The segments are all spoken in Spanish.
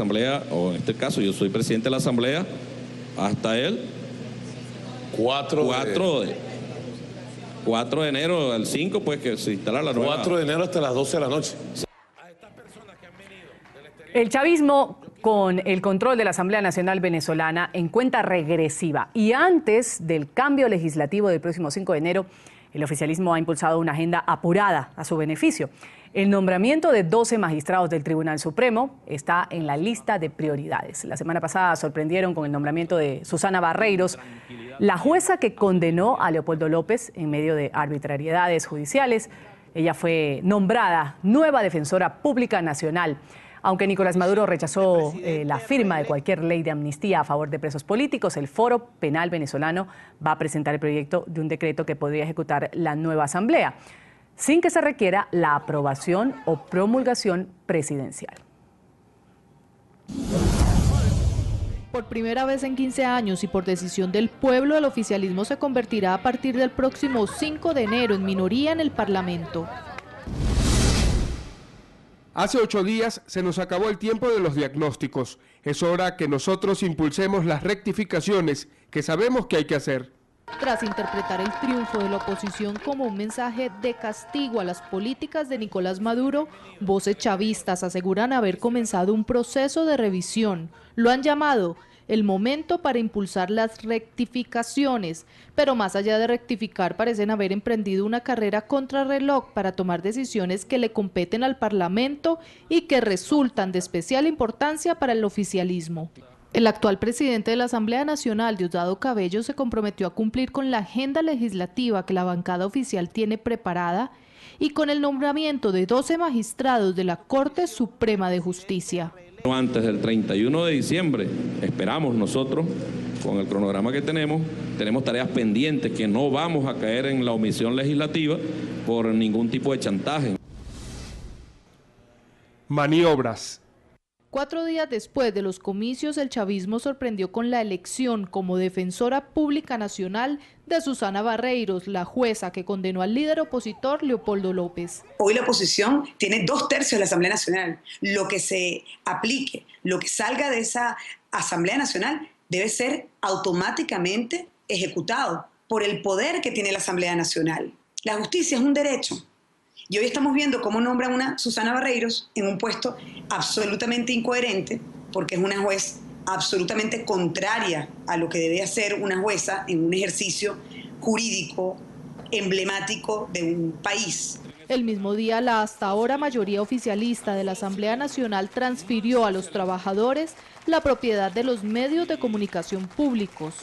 Asamblea, o en este caso yo soy presidente de la Asamblea, hasta el 4 de enero al 5, pues que se instala la nueva. 4 de enero hasta las 12 de la noche. El chavismo, con el control de la Asamblea Nacional Venezolana, en cuenta regresiva. Y antes del cambio legislativo del próximo 5 de enero, el oficialismo ha impulsado una agenda apurada a su beneficio. El nombramiento de 12 magistrados del Tribunal Supremo está en la lista de prioridades. La semana pasada sorprendieron con el nombramiento de Susana Barreiros, la jueza que condenó a Leopoldo López en medio de arbitrariedades judiciales. Ella fue nombrada nueva defensora pública nacional. Aunque Nicolás Maduro rechazó la firma de cualquier ley de amnistía a favor de presos políticos, el Foro Penal Venezolano va a presentar el proyecto de un decreto que podría ejecutar la nueva asamblea, sin que se requiera la aprobación o promulgación presidencial. Por primera vez en 15 años y por decisión del pueblo, el oficialismo se convertirá a partir del próximo 5 de enero en minoría en el Parlamento. Hace 8 días se nos acabó el tiempo de los diagnósticos. Es hora que nosotros impulsemos las rectificaciones que sabemos que hay que hacer. Tras interpretar el triunfo de la oposición como un mensaje de castigo a las políticas de Nicolás Maduro, voces chavistas aseguran haber comenzado un proceso de revisión. Lo han llamado el momento para impulsar las rectificaciones, pero más allá de rectificar parecen haber emprendido una carrera contrarreloj para tomar decisiones que le competen al Parlamento y que resultan de especial importancia para el oficialismo. El actual presidente de la Asamblea Nacional, Diosdado Cabello, se comprometió a cumplir con la agenda legislativa que la bancada oficial tiene preparada y con el nombramiento de 12 magistrados de la Corte Suprema de Justicia. Antes del 31 de diciembre, esperamos nosotros, con el cronograma que tenemos tareas pendientes que no vamos a caer en la omisión legislativa por ningún tipo de chantaje. Maniobras. 4 días después de los comicios, el chavismo sorprendió con la elección como defensora pública nacional de Susana Barreiros, la jueza que condenó al líder opositor Leopoldo López. Hoy la oposición tiene 2/3 de la Asamblea Nacional. Lo que se aplique, lo que salga de esa Asamblea Nacional debe ser automáticamente ejecutado por el poder que tiene la Asamblea Nacional. La justicia es un derecho. Y hoy estamos viendo cómo nombran una Susana Barreiros en un puesto absolutamente incoherente, porque es una juez absolutamente contraria a lo que debe hacer una jueza en un ejercicio jurídico emblemático de un país. El mismo día, la hasta ahora mayoría oficialista de la Asamblea Nacional transfirió a los trabajadores la propiedad de los medios de comunicación públicos.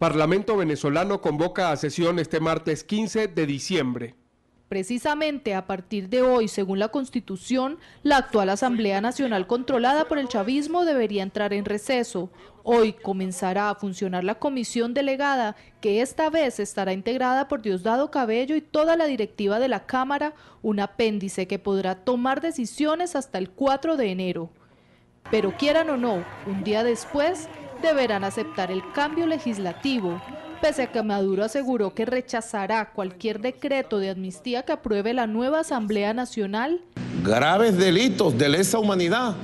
Parlamento venezolano convoca a sesión este martes 15 de diciembre. Precisamente a partir de hoy, según la Constitución, la actual Asamblea Nacional controlada por el chavismo debería entrar en receso. Hoy comenzará a funcionar la comisión delegada, que esta vez estará integrada por Diosdado Cabello y toda la directiva de la Cámara, un apéndice que podrá tomar decisiones hasta el 4 de enero. Pero quieran o no, un día después deberán aceptar el cambio legislativo, pese a que Maduro aseguró que rechazará cualquier decreto de amnistía que apruebe la nueva Asamblea Nacional. Graves delitos de lesa humanidad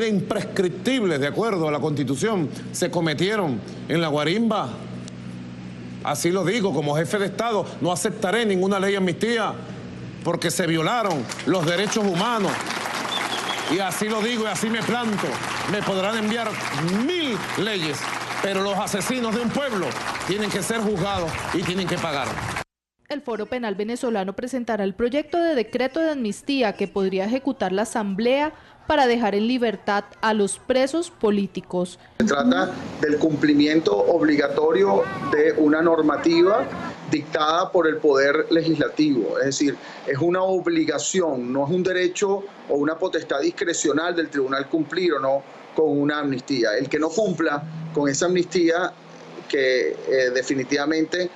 imprescriptibles de acuerdo a la Constitución, se cometieron en la Guarimba. Así lo digo, como jefe de Estado, no aceptaré ninguna ley de amnistía porque se violaron los derechos humanos. Y así lo digo y así me planto. Me podrán enviar 1000 leyes, pero los asesinos de un pueblo tienen que ser juzgados y tienen que pagar. El Foro Penal Venezolano presentará el proyecto de decreto de amnistía que podría ejecutar la Asamblea para dejar en libertad a los presos políticos. Se trata del cumplimiento obligatorio de una normativa dictada por el Poder Legislativo, es decir, es una obligación, no es un derecho o una potestad discrecional del tribunal cumplir o no con una amnistía. El que no cumpla con esa amnistía, que definitivamente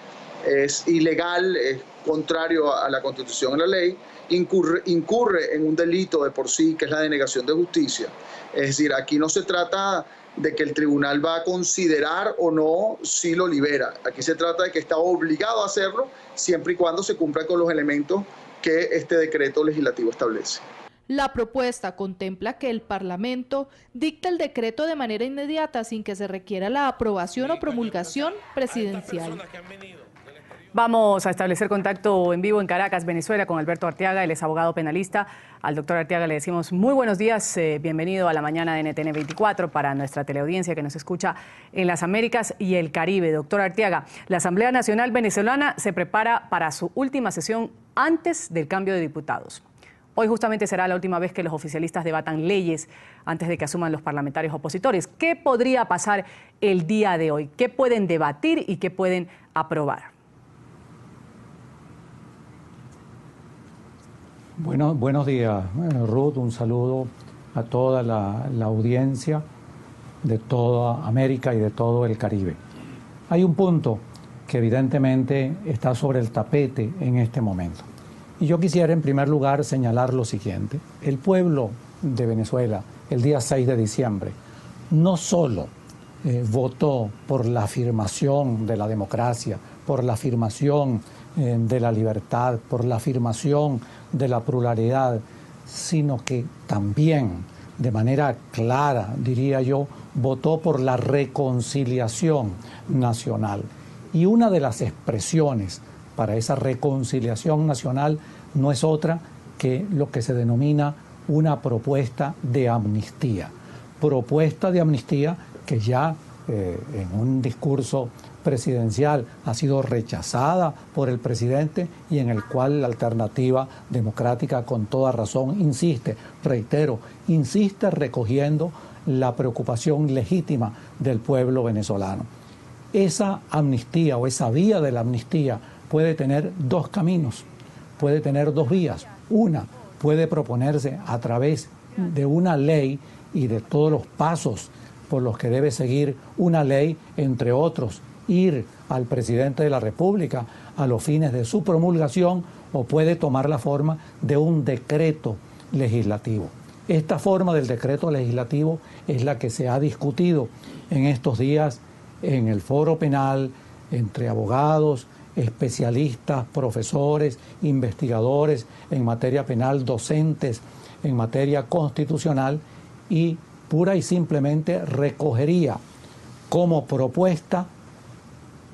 es ilegal, es contrario a la Constitución y a la ley, incurre en un delito de por sí, que es la denegación de justicia. Es decir, aquí no se trata de que el tribunal va a considerar o no si lo libera. Aquí se trata de que está obligado a hacerlo siempre y cuando se cumpla con los elementos que este decreto legislativo establece. La propuesta contempla que el Parlamento dicte el decreto de manera inmediata sin que se requiera la aprobación o promulgación presidencial. Vamos a establecer contacto en vivo en Caracas, Venezuela, con Alberto Arteaga, él es abogado penalista. Al doctor Arteaga le decimos muy buenos días, bienvenido a la mañana de NTN 24 para nuestra teleaudiencia que nos escucha en las Américas y el Caribe. Doctor Arteaga, la Asamblea Nacional Venezolana se prepara para su última sesión antes del cambio de diputados. Hoy justamente será la última vez que los oficialistas debatan leyes antes de que asuman los parlamentarios opositores. ¿Qué podría pasar el día de hoy? ¿Qué pueden debatir y qué pueden aprobar? Bueno, buenos días, Ruth. Un saludo a toda la audiencia de toda América y de todo el Caribe. Hay un punto que evidentemente está sobre el tapete en este momento. Y yo quisiera en primer lugar señalar lo siguiente. El pueblo de Venezuela, el día 6 de diciembre, no solo votó por la afirmación de la democracia, por la afirmación de la libertad, por la afirmación de la pluralidad, sino que también, de manera clara, diría yo, votó por la reconciliación nacional. Y una de las expresiones para esa reconciliación nacional no es otra que lo que se denomina una propuesta de amnistía. Propuesta de amnistía que ya en un discurso presidencial ha sido rechazada por el presidente y en el cual la Alternativa Democrática con toda razón insiste, reitero, insiste recogiendo la preocupación legítima del pueblo venezolano. Esa amnistía o esa vía de la amnistía puede tener dos caminos, puede tener dos vías. Una puede proponerse a través de una ley y de todos los pasos por los que debe seguir una ley, entre otros, ir al presidente de la República a los fines de su promulgación, o puede tomar la forma de un decreto legislativo. Esta forma del decreto legislativo es la que se ha discutido en estos días en el foro penal entre abogados, especialistas, profesores, investigadores en materia penal, docentes en materia constitucional, y pura y simplemente recogería como propuesta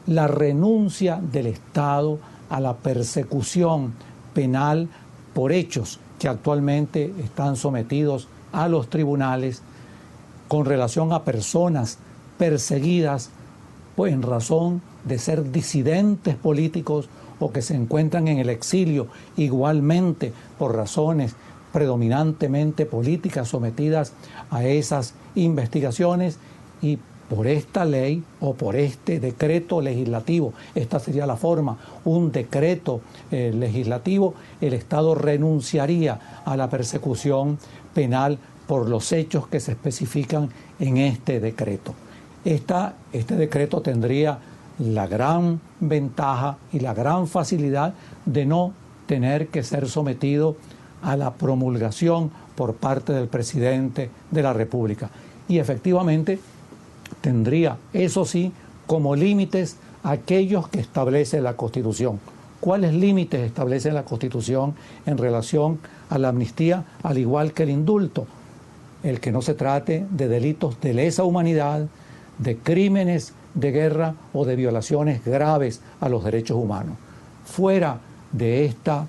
la renuncia del Estado a la persecución penal por hechos que actualmente están sometidos a los tribunales con relación a personas perseguidas pues en razón de ser disidentes políticos o que se encuentran en el exilio, igualmente por razones predominantemente políticas sometidas a esas investigaciones. Y por esta ley o por este decreto legislativo, esta sería la forma, un decreto legislativo, el Estado renunciaría a la persecución penal por los hechos que se especifican en este decreto. Este decreto tendría la gran ventaja y la gran facilidad de no tener que ser sometido a la promulgación por parte del presidente de la República. Y efectivamente tendría, eso sí, como límites aquellos que establece la Constitución. ¿Cuáles límites establece la Constitución en relación a la amnistía, al igual que el indulto? El que no se trate de delitos de lesa humanidad, de crímenes de guerra o de violaciones graves a los derechos humanos. Fuera de esta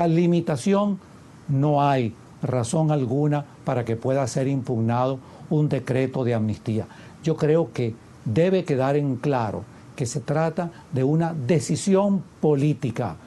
limitación no hay razón alguna para que pueda ser impugnado un decreto de amnistía. Yo creo que debe quedar en claro que se trata de una decisión política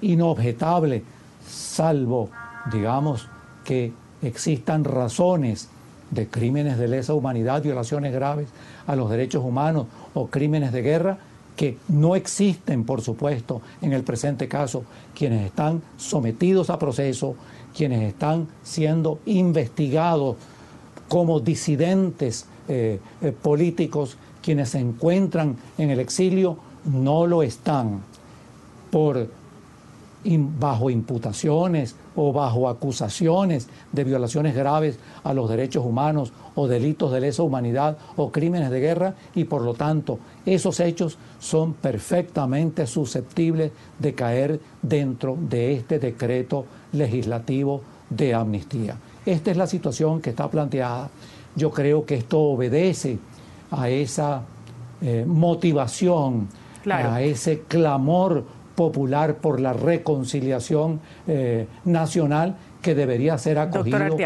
inobjetable, salvo, digamos, que existan razones de crímenes de lesa humanidad, violaciones graves a los derechos humanos o crímenes de guerra, que no existen, por supuesto, en el presente caso, quienes están sometidos a proceso, quienes están siendo investigados como disidentes políticos, quienes se encuentran en el exilio, no lo están por bajo imputaciones o bajo acusaciones de violaciones graves a los derechos humanos o delitos de lesa humanidad o crímenes de guerra, y por lo tanto esos hechos son perfectamente susceptibles de caer dentro de este decreto legislativo de amnistía. Esta es la situación que está planteada. Yo creo que esto obedece a esa motivación, claro, a ese clamor popular por la reconciliación nacional que debería ser acogido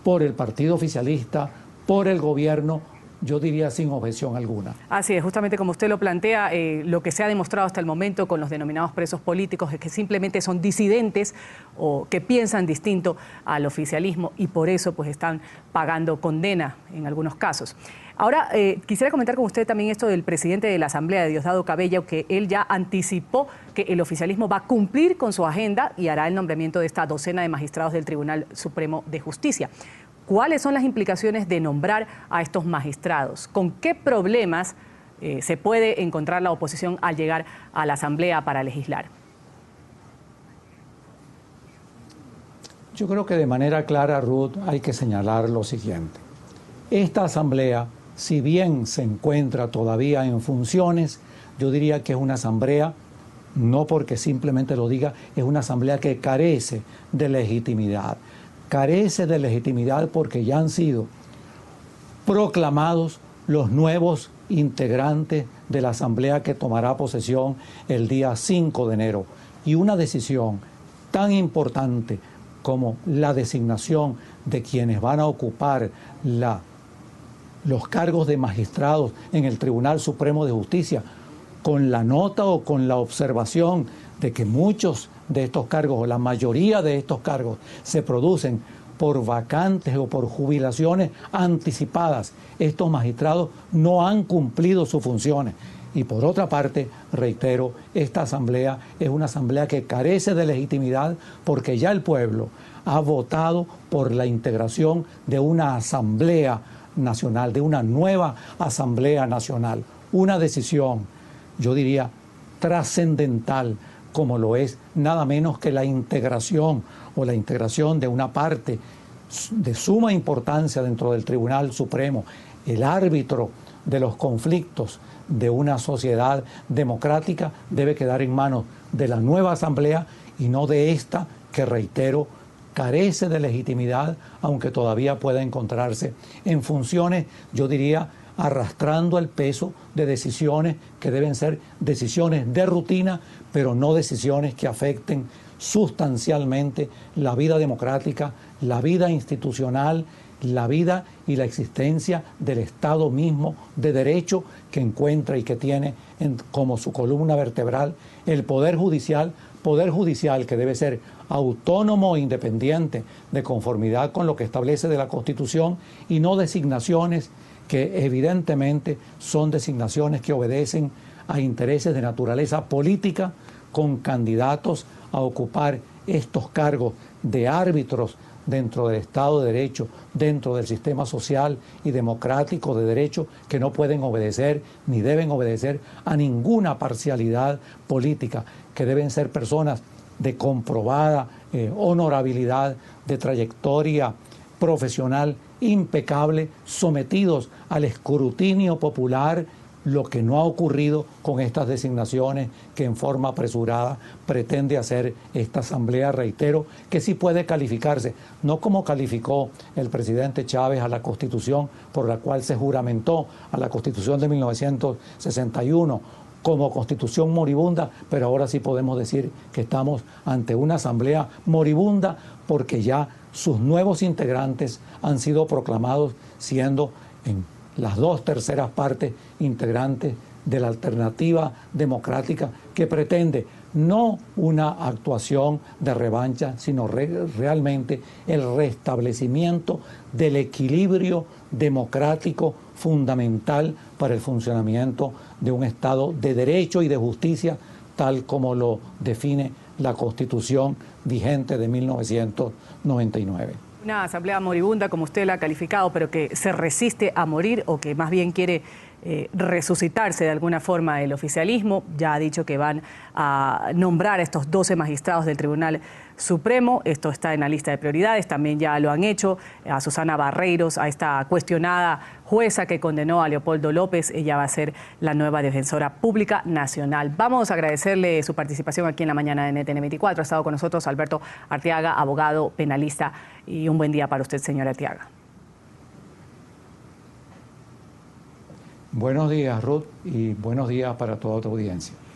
por el partido oficialista, por el gobierno, yo diría sin objeción alguna. Así es, justamente como usted lo plantea, lo que se ha demostrado hasta el momento con los denominados presos políticos es que simplemente son disidentes o que piensan distinto al oficialismo y por eso pues están pagando condena en algunos casos. Ahora, quisiera comentar con usted también esto del presidente de la Asamblea, Diosdado Cabello, que él ya anticipó que el oficialismo va a cumplir con su agenda y hará el nombramiento de esta docena de magistrados del Tribunal Supremo de Justicia. ¿Cuáles son las implicaciones de nombrar a estos magistrados? ¿Con qué problemas se puede encontrar la oposición al llegar a la Asamblea para legislar? Yo creo que de manera clara, Ruth, hay que señalar lo siguiente. Esta Asamblea, si bien se encuentra todavía en funciones, yo diría que es una asamblea, no porque simplemente lo diga, es una asamblea que carece de legitimidad. Carece de legitimidad porque ya han sido proclamados los nuevos integrantes de la asamblea que tomará posesión el día 5 de enero. Y una decisión tan importante como la designación de quienes van a ocupar los cargos de magistrados en el Tribunal Supremo de Justicia, con la nota o con la observación de que muchos de estos cargos o la mayoría de estos cargos se producen por vacantes o por jubilaciones anticipadas. Estos magistrados no han cumplido sus funciones. Y por otra parte, reitero, esta asamblea es una asamblea que carece de legitimidad porque ya el pueblo ha votado por la integración de una asamblea nacional, de una nueva asamblea nacional. Una decisión, yo diría, trascendental, como lo es nada menos que la integración o la integración de una parte de suma importancia dentro del Tribunal Supremo, el árbitro de los conflictos de una sociedad democrática debe quedar en manos de la nueva asamblea y no de esta que, reitero, carece de legitimidad, aunque todavía pueda encontrarse en funciones, yo diría, arrastrando el peso de decisiones que deben ser decisiones de rutina, pero no decisiones que afecten sustancialmente la vida democrática, la vida institucional, la vida y la existencia del Estado mismo de derecho que encuentra y que tiene como su columna vertebral el Poder Judicial que debe ser autónomo e independiente de conformidad con lo que establece de la Constitución y no designaciones que evidentemente son designaciones que obedecen a intereses de naturaleza política con candidatos a ocupar estos cargos de árbitros dentro del Estado de Derecho, dentro del sistema social y democrático de derecho, que no pueden obedecer ni deben obedecer a ninguna parcialidad política, que deben ser personas de comprobada honorabilidad, de trayectoria profesional impecable, sometidos al escrutinio popular, lo que no ha ocurrido con estas designaciones que en forma apresurada pretende hacer esta asamblea, reitero, que sí puede calificarse, no como calificó el presidente Chávez a la Constitución por la cual se juramentó, a la Constitución de 1961, como Constitución moribunda, pero ahora sí podemos decir que estamos ante una asamblea moribunda porque ya sus nuevos integrantes han sido proclamados siendo en las 2/3 partes integrantes de la alternativa democrática que pretende no una actuación de revancha, sino realmente el restablecimiento del equilibrio democrático fundamental para el funcionamiento de un Estado de derecho y de justicia, tal como lo define la Constitución vigente de 1999. Una asamblea moribunda, como usted la ha calificado, pero que se resiste a morir o que más bien quiere resucitarse de alguna forma el oficialismo. Ya ha dicho que van a nombrar a estos 12 magistrados del Tribunal Supremo. Esto está en la lista de prioridades. También ya lo han hecho a Susana Barreiros, a esta cuestionada jueza que condenó a Leopoldo López. Ella va a ser la nueva defensora pública nacional. Vamos a agradecerle su participación aquí en la mañana de NTN 24. Ha estado con nosotros Alberto Arteaga, abogado penalista. Y un buen día para usted, señor Arteaga. Buenos días, Ruth, y buenos días para toda tu audiencia.